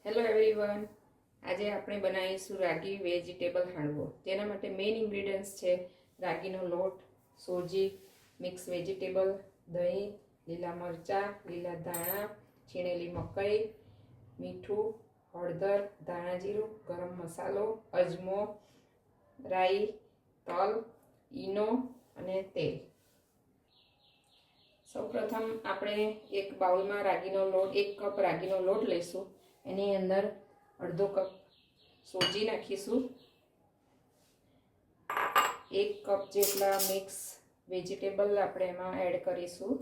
Hello everyone, આજે આપણે બનાવીશું રાગી વેજીટેબલ હાંડવો। જેના માટે મેઇન ઇન્ગ્રેડિયન્ટ્સ છે રાગીનો લોટ, સોજી, મિક્સ વેજીટેબલ, દહીં, લીલા મરચાં, લીલા ધાણા, છીણેલી મકાઈ, મીઠું, હળદર, ધાણા જીરું, ગરમ મસાલો, અજમો, રાઈ, તલ, ઈનો અને તેલ। સૌપ્રથમ આપણે એક બાઉલમાં રાગીનો લોટ 1 કપ રાગીનો લોટ લઈશું। એની અંદર અડધો કપ સોજી નાખીશું, 1 કપ જેટલા મિક્સ વેજીટેબલ આપણે એમાં એડ કરીશું।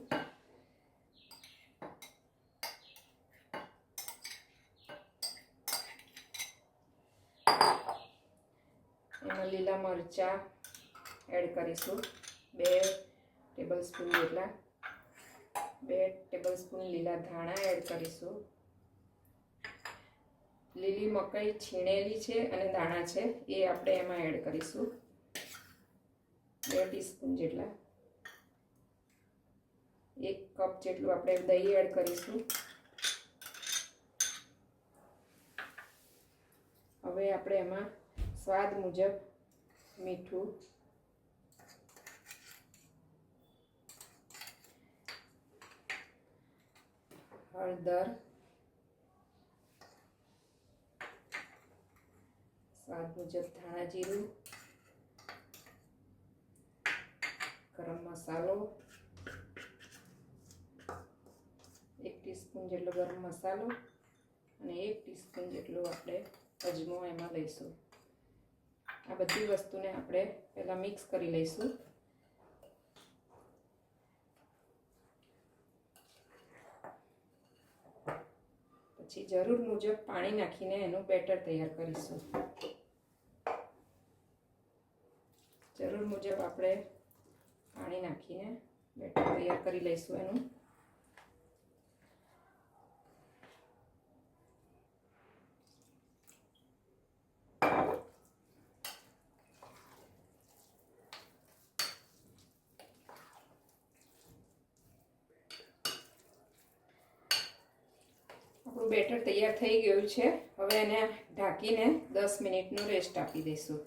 એમાં લીલા મરચાં એડ કરીશું, 2 ટેબલસ્પૂન જેટલા, 2 ટેબલસ્પૂન લીલા ધાણા એડ કરીશું, લીલી મકાઈ છીણેલી છે અને દાણા છે એ આપણે એમાં એડ કરીશું, 2 ટીસ્પૂન જેટલા, 1 કપ જેટલું આપણે દહીં એડ કરીશું। હવે આપણે એમાં સ્વાદ મુજબ મીઠું, હળદર, સ્વાદ મુજબ ધાણા જીરું, ગરમ મસાલો, 1 ટીસ્પૂન જેટલો ગરમ મસાલો અને 1 ટીસ્પૂન જેટલો આપણે અજમો એમાં લઈશું। આ બધી વસ્તુને આપણે પહેલાં મિક્સ કરી લઈશું। પછી જરૂર મુજબ પાણી નાખીને એનું બેટર તૈયાર કરીશું। જરૂર મુજબ આપણે પાણી નાખીને બેટર તૈયાર કરી લઈશું એનું। આપણું બેટર તૈયાર થઈ ગયું છે। હવે એને ઢાંકીને 10 મિનિટનો રેસ્ટ આપી દઈશું।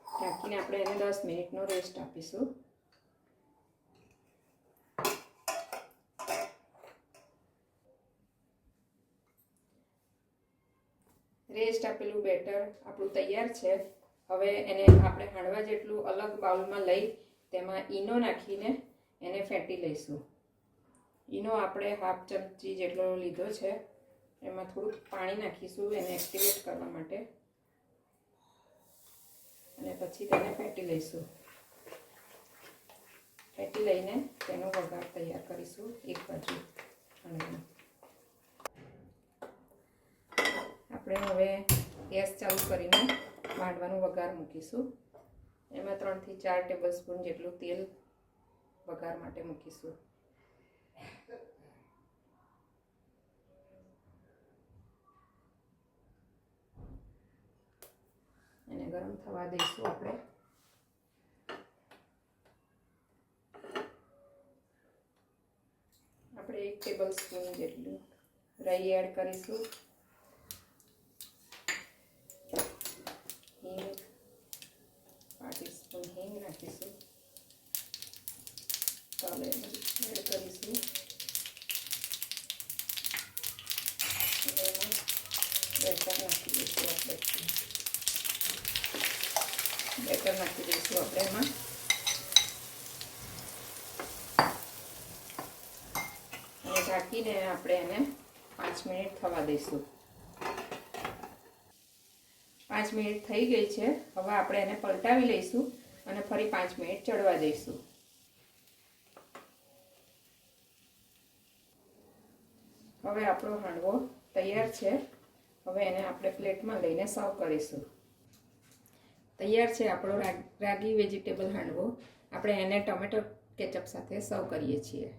ઢાંકીને આપણે એને 10 મિનિટનો રેસ્ટ આપીશું। રેસ્ટ આપેલું બેટર આપણું તૈયાર છે। હવે એને આપણે હાંડવા જેટલું અલગ બાઉલમાં લઈ તેમાં ઈનો નાખીને એને ફેંટી લઈશું। ઈનો આપણે હાફ ચમચી જેટલો લીધો છે। એમાં થોડુંક પાણી નાખીશું એને એક્ટિવેટ કરવા માટે અને પછી તેને ફેંટી લઈશું। ફેંટી લઈને તેનો વઘાર તૈયાર કરીશું। એક બાજુ આપણે હવે ગેસ ચાલુ કરીને માંડવાનું વઘાર મૂકીશું। એમાં 3 થી 4 ટેબલસ્પૂન જેટલું તેલ વઘાર માટે મૂકીશું। એને ગરમ થવા દઈશું। આપણે આપણે 1 ટેબલસ્પૂન જેટલું રાઈ એડ કરીશું, હિંગ 5 ટીસ્પૂન હિંગ નાખીશું, તલ એડ કરીશું, એમાં બેટર નાખી દઈશું આપણે એમાં અને ઢાંકીને આપણે એને 5 મિનિટ થવા દઈશું। 5 મિનિટ થઈ ગઈ છે। હવે આપણે એને પલટાવી લઈશું અને ફરી 5 મિનિટ ચડવા દઈશું। હવે આપણો હાંડવો તૈયાર છે। હવે એને આપણે પ્લેટમાં લઈને સર્વ કરીશું। તૈયાર છે આપણો રાગી વેજીટેબલ હાંડવો। આપણે એને ટોમેટો કેચઅપ સાથે સર્વ કરીએ છીએ।